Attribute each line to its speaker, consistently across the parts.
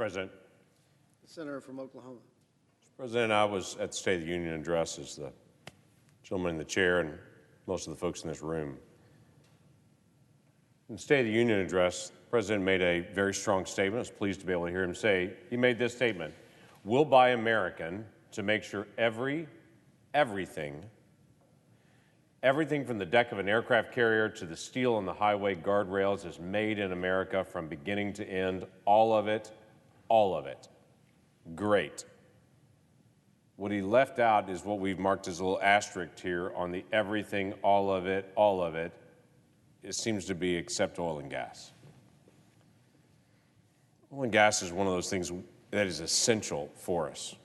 Speaker 1: President.
Speaker 2: The senator from Oklahoma.
Speaker 1: Mr. President, I was at the State of the Union address as the gentleman in the chair and most of the folks in this room. In the State of the Union address, the President made a very strong statement. I was pleased to be able to hear him say, he made this statement: "We'll buy American to make sure everything from the deck of an aircraft carrier to the steel on the highway guardrails is made in America from beginning to end, all of it, all of it." Great. What he left out is what we've marked as a little asterisk here on the everything, all of it, all of it. It seems to be except oil and gas. Oil and gas is one of those things that is essential for us.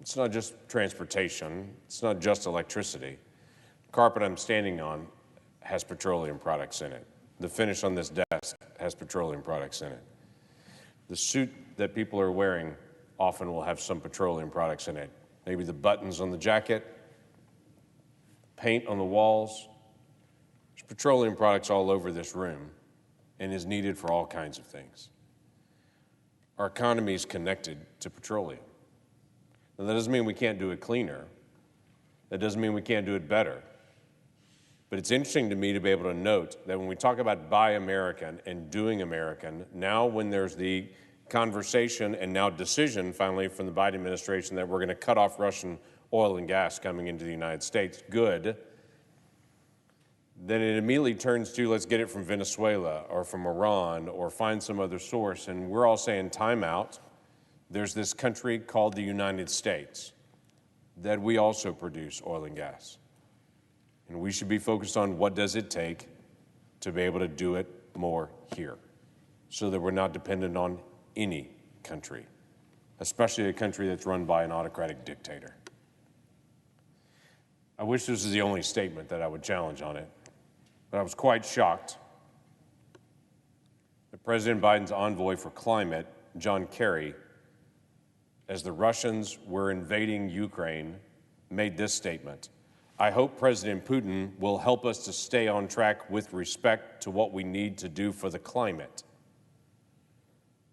Speaker 1: It's not just transportation. It's not just electricity. The carpet I'm standing on has petroleum products in it. The finish on this desk has petroleum products in it. The suit that people are wearing often will have some petroleum products in it. Maybe the buttons on the jacket, paint on the walls. There's petroleum products all over this room and is needed for all kinds of things. Our economy is connected to petroleum. Now, that doesn't mean we can't do it cleaner. That doesn't mean we can't do it better. But it's interesting to me to be able to note that when we talk about buy American and doing American, now when there's the conversation and now decision finally from the Biden administration that we're going to cut off Russian oil and gas coming into the United States, good, then it immediately turns to let's get it from Venezuela or from Iran or find some other source. And we're all saying time out. There's this country called the United States that we also produce oil and gas. And we should be focused on what does it take to be able to do it more here so that we're not dependent on any country, especially a country that's run by an autocratic dictator. I wish this was the only statement that I would challenge on it, but I was quite shocked that President Biden's envoy for climate, John Kerry, as the Russians were invading Ukraine, made this statement: "I hope President Putin will help us to stay on track with respect to what we need to do for the climate."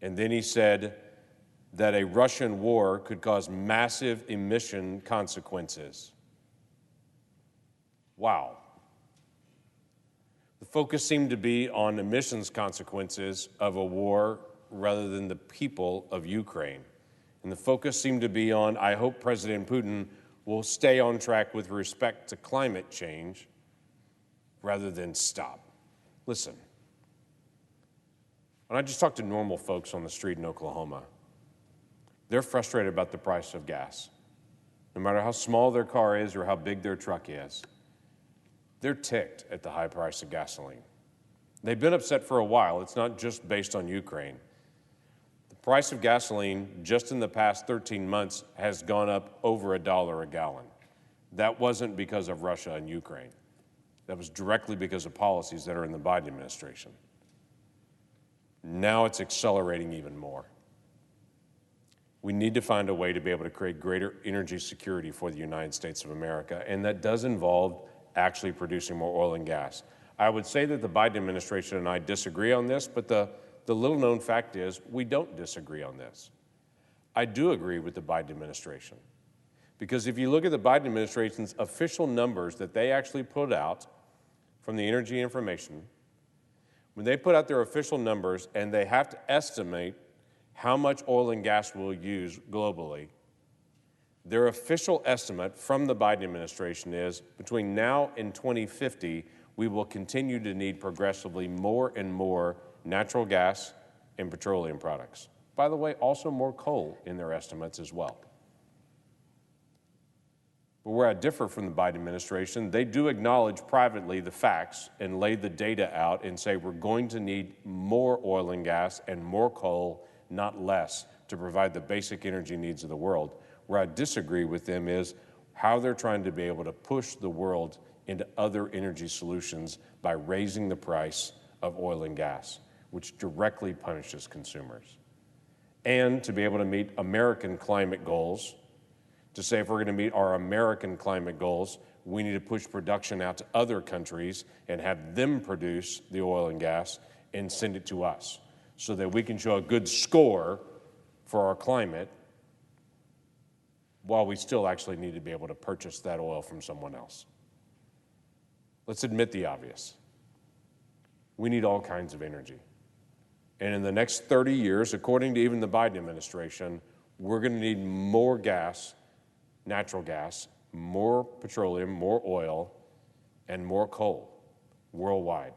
Speaker 1: And then he said that a Russian war could cause massive emission consequences. Wow. The focus seemed to be on emissions consequences of a war rather than the people of Ukraine. And the focus seemed to be on, I hope President Putin will stay on track with respect to climate change rather than stop. Listen, when I just talk to normal folks on the street in Oklahoma, they're frustrated about the price of gas. No matter how small their car is or how big their truck is, they're ticked at the high price of gasoline. They've been upset for a while. It's not just based on Ukraine. The price of gasoline just in the past 13 months has gone up over $1 a gallon. That wasn't because of Russia and Ukraine. That was directly because of policies that are in the Biden administration. Now it's accelerating even more. We need to find a way to be able to create greater energy security for the United States of America, and that does involve actually producing more oil and gas. I would say that the Biden administration and I disagree on this, but the little-known fact is we don't disagree on this. I do agree with the Biden administration, because if you look at the Biden administration's official numbers that they actually put out from the Energy Information, when they put out their official numbers and they have to estimate how much oil and gas we'll use globally, their official estimate from the Biden administration is between now and 2050, we will continue to need progressively more and more natural gas and petroleum products. By the way, also more coal in their estimates as well. But where I differ from the Biden administration, they do acknowledge privately the facts and lay the data out and say we're going to need more oil and gas and more coal, not less, to provide the basic energy needs of the world. Where I disagree with them is how they're trying to be able to push the world into other energy solutions by raising the price of oil and gas, which directly punishes consumers. And to be able to meet American climate goals, to say if we're going to meet our American climate goals, we need to push production out to other countries and have them produce the oil and gas and send it to us so that we can show a good score for our climate, while we still actually need to be able to purchase that oil from someone else. Let's admit the obvious. We need all kinds of energy. And in the next 30 years, according to even the Biden administration, we're going to need more gas, natural gas, more petroleum, more oil, and more coal worldwide.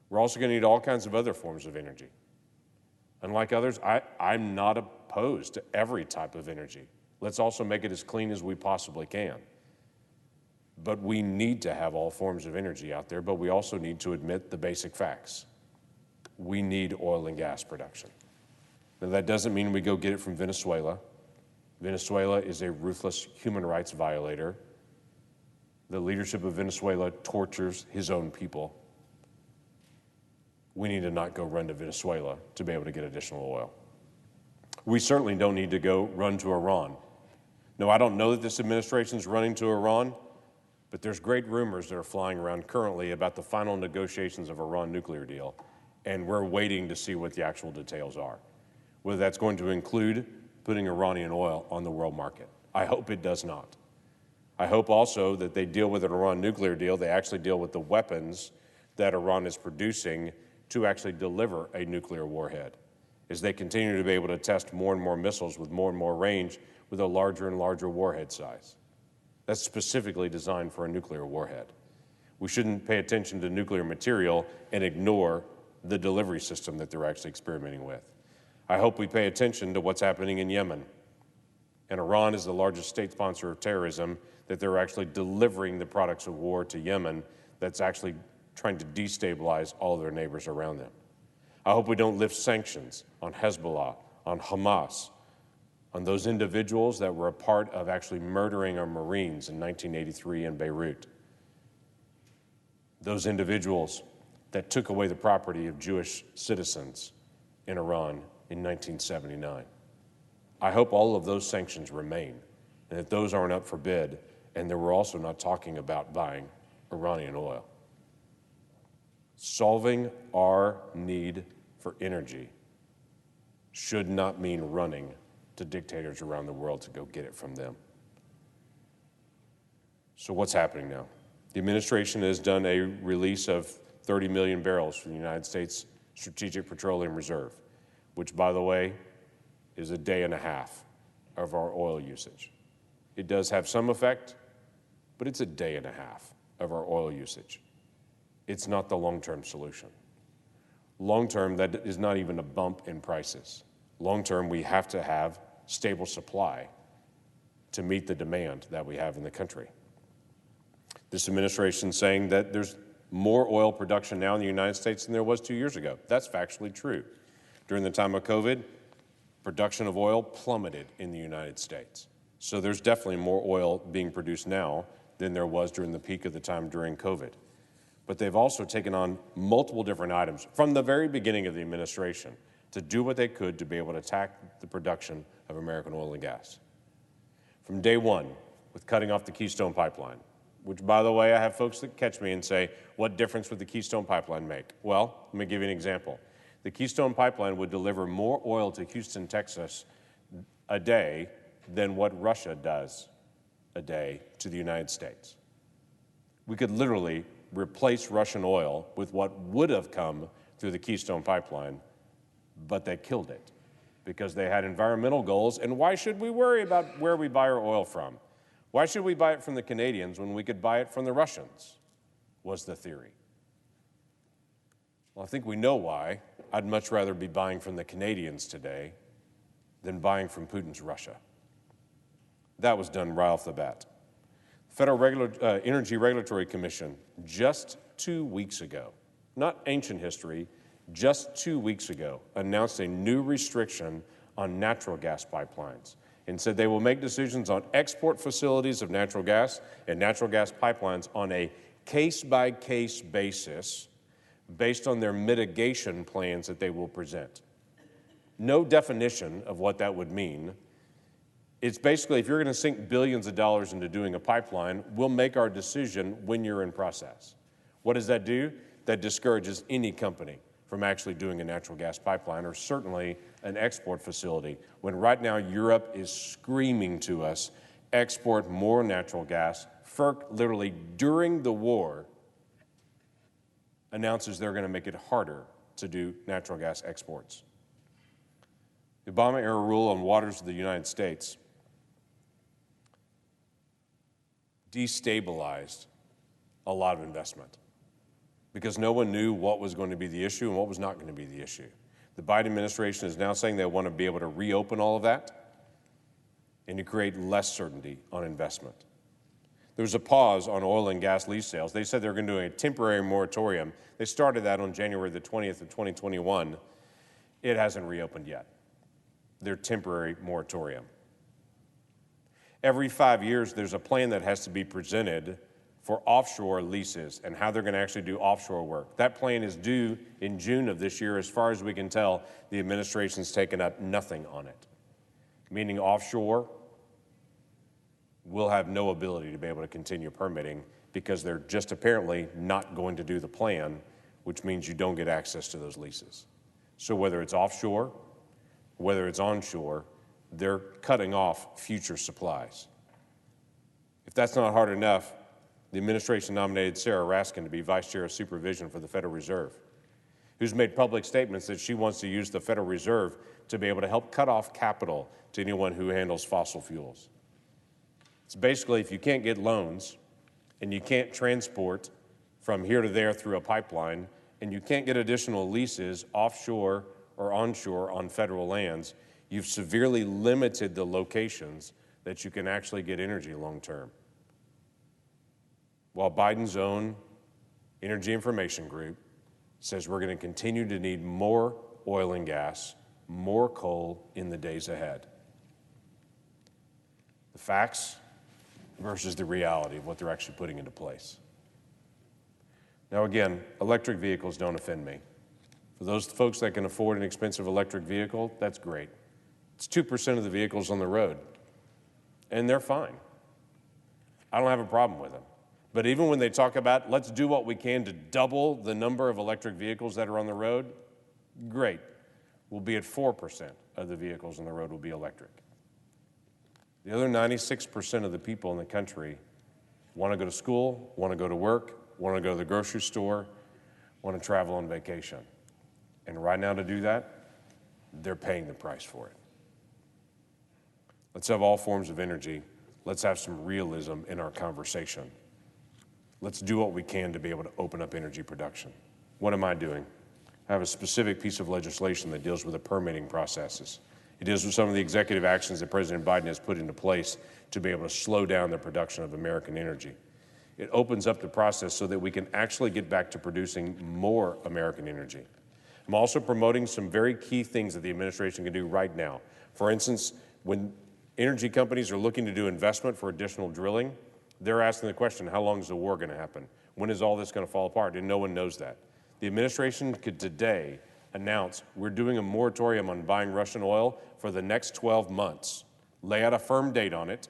Speaker 1: We're also going to need all kinds of other forms of energy. Unlike others, I'm not opposed to every type of energy. Let's also make it as clean as we possibly can. But we need to have all forms of energy out there, but we also need to admit the basic facts. We need oil and gas production. Now, that doesn't mean we go get it from Venezuela. Venezuela is a ruthless human rights violator. The leadership of Venezuela tortures his own people. We need to not go run to Venezuela to be able to get additional oil. We certainly don't need to go run to Iran. No, I don't know that this administration is running to Iran, but there's great rumors that are flying around currently about the final negotiations of Iran nuclear deal, and we're waiting to see what the actual details are. Whether that's going to include putting Iranian oil on the world market. I hope it does not. I hope also that they deal with an Iran nuclear deal, they actually deal with the weapons that Iran is producing to actually deliver a nuclear warhead, as they continue to be able to test more and more missiles with more and more range with a larger and larger warhead size. That's specifically designed for a nuclear warhead. We shouldn't pay attention to nuclear material and ignore the delivery system that they're actually experimenting with. I hope we pay attention to what's happening in Yemen. And Iran is the largest state sponsor of terrorism, that they're actually delivering the products of war to Yemen that's actually trying to destabilize all of their neighbors around them. I hope we don't lift sanctions on Hezbollah, on Hamas, on those individuals that were a part of actually murdering our Marines in 1983 in Beirut. Those individuals that took away the property of Jewish citizens in Iran in 1979. I hope all of those sanctions remain, and that those aren't up for bid, and that we're also not talking about buying Iranian oil. Solving our need for energy should not mean running to dictators around the world to go get it from them. So what's happening now? The administration has done a release of 30 million barrels from the United States Strategic Petroleum Reserve, which, by the way, is a day and a half of our oil usage. It does have some effect, but it's a day and a half of our oil usage. It's not the long-term solution. Long-term, that is not even a bump in prices. Long-term, we have to have stable supply to meet the demand that we have in the country. This administration is saying that there's more oil production now in the United States than there was 2 years ago. That's factually true. During the time of COVID, production of oil plummeted in the United States. So there's definitely more oil being produced now than there was during the peak of the time during COVID. But they've also taken on multiple different items from the very beginning of the administration to do what they could to be able to attack the production of American oil and gas. From day one, with cutting off the Keystone Pipeline, which, by the way, I have folks that catch me and say, what difference would the Keystone Pipeline make? Well, let me give you an example. The Keystone Pipeline would deliver more oil to Houston, Texas a day than what Russia does a day to the United States. We could literally replace Russian oil with what would have come through the Keystone Pipeline, but they killed it because they had environmental goals. And why should we worry about where we buy our oil from? Why should we buy it from the Canadians when we could buy it from the Russians, was the theory. Well, I think we know why. I'd much rather be buying from the Canadians today than buying from Putin's Russia. That was done right off the bat. Federal Energy Regulatory Commission, just 2 weeks ago, not ancient history, just 2 weeks ago, announced a new restriction on natural gas pipelines and said they will make decisions on export facilities of natural gas and natural gas pipelines on a case-by-case basis based on their mitigation plans that they will present. No definition of what that would mean. It's basically, if you're going to sink billions of dollars into doing a pipeline, we'll make our decision when you're in process. What does that do? That discourages any company from actually doing a natural gas pipeline or certainly an export facility, when right now Europe is screaming to us, export more natural gas. FERC literally during the war announces they're going to make it harder to do natural gas exports. The Obama-era rule on waters of the United States destabilized a lot of investment because no one knew what was going to be the issue and what was not going to be the issue. The Biden administration is now saying they want to be able to reopen all of that and to create less certainty on investment. There was a pause on oil and gas lease sales. They said they were going to do a temporary moratorium. They started that on January the 20th of 2021. It hasn't reopened yet. Their temporary moratorium. Every 5 years, there's a plan that has to be presented for offshore leases and how they're going to actually do offshore work. That plan is due in June of this year. As far as we can tell, the administration's taken up nothing on it, meaning offshore will have no ability to be able to continue permitting because they're just apparently not going to do the plan, which means you don't get access to those leases. So whether it's offshore, whether it's onshore, they're cutting off future supplies. If that's not hard enough, the administration nominated Sarah Raskin to be Vice Chair of Supervision for the Federal Reserve, who's made public statements that she wants to use the Federal Reserve to be able to help cut off capital to anyone who handles fossil fuels. It's basically if you can't get loans and you can't transport from here to there through a pipeline and you can't get additional leases offshore or onshore on federal lands, you've severely limited the locations that you can actually get energy long term. While Biden's own Energy Information Group says we're going to continue to need more oil and gas, more coal in the days ahead. The facts versus the reality of what they're actually putting into place. Now again, electric vehicles don't offend me. For those folks that can afford an expensive electric vehicle, that's great. It's 2% of the vehicles on the road, and they're fine. I don't have a problem with them. But even when they talk about, let's do what we can to double the number of electric vehicles that are on the road, great. We'll be at 4% of the vehicles on the road will be electric. The other 96% of the people in the country want to go to school, want to go to work, want to go to the grocery store, want to travel on vacation. And right now to do that, they're paying the price for it. Let's have all forms of energy. Let's have some realism in our conversation. Let's do what we can to be able to open up energy production. What am I doing? I have a specific piece of legislation that deals with the permitting processes. It deals with some of the executive actions that President Biden has put into place to be able to slow down the production of American energy. It opens up the process so that we can actually get back to producing more American energy. I'm also promoting some very key things that the administration can do right now. For instance, when energy companies are looking to do investment for additional drilling, they're asking the question, how long is the war going to happen? When is all this going to fall apart? And no one knows that. The administration could today announce we're doing a moratorium on buying Russian oil for the next 12 months, lay out a firm date on it,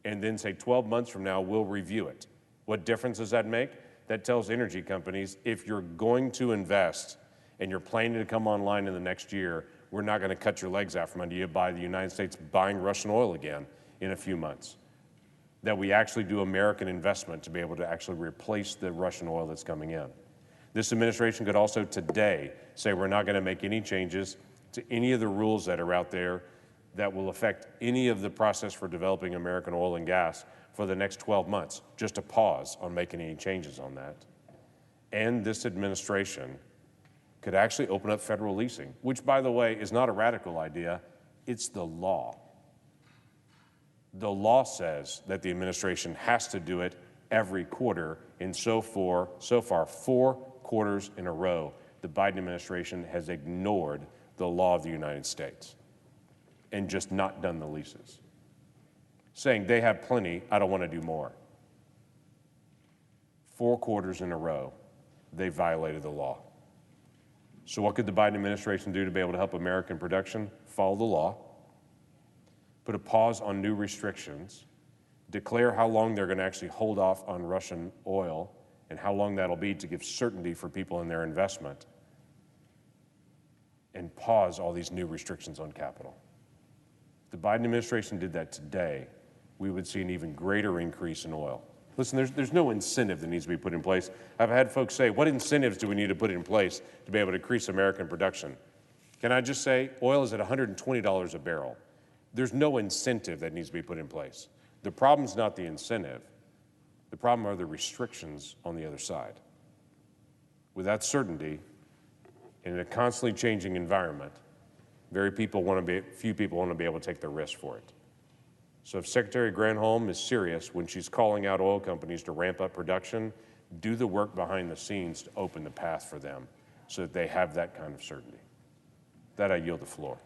Speaker 1: and then say 12 months from now we'll review it. What difference does that make? That tells energy companies if you're going to invest and you're planning to come online in the next year, we're not going to cut your legs out from under you by the United States buying Russian oil again in a few months. That we actually do American investment to be able to actually replace the Russian oil that's coming in. This administration could also today say we're not going to make any changes to any of the rules that are out there that will affect any of the process for developing American oil and gas for the next 12 months, just a pause on making any changes on that. And this administration could actually open up federal leasing, which, by the way, is not a radical idea. It's the law. The law says that the administration has to do it every quarter, and so far, 4 quarters in a row, the Biden administration has ignored the law of the United States and just not done the leases, saying they have plenty, I don't want to do more. 4 quarters in a row, they violated the law. So what could the Biden administration do to be able to help American production? Follow the law, put a pause on new restrictions, declare how long they're going to actually hold off on Russian oil and how long that'll be to give certainty for people in their investment, and pause all these new restrictions on capital. If the Biden administration did that today, we would see an even greater increase in oil. Listen, there's no incentive that needs to be put in place. I've had folks say, what incentives do we need to put in place to be able to increase American production? Can I just say, oil is at $120 a barrel. There's no incentive that needs to be put in place. The problem's not the incentive. The problem are the restrictions on the other side. Without certainty, in a constantly changing environment, few people want to be able to take the risk for it. So if Secretary Granholm is serious when she's calling out oil companies to ramp up production, do the work behind the scenes to open the path for them so that they have that kind of certainty. That I yield the floor.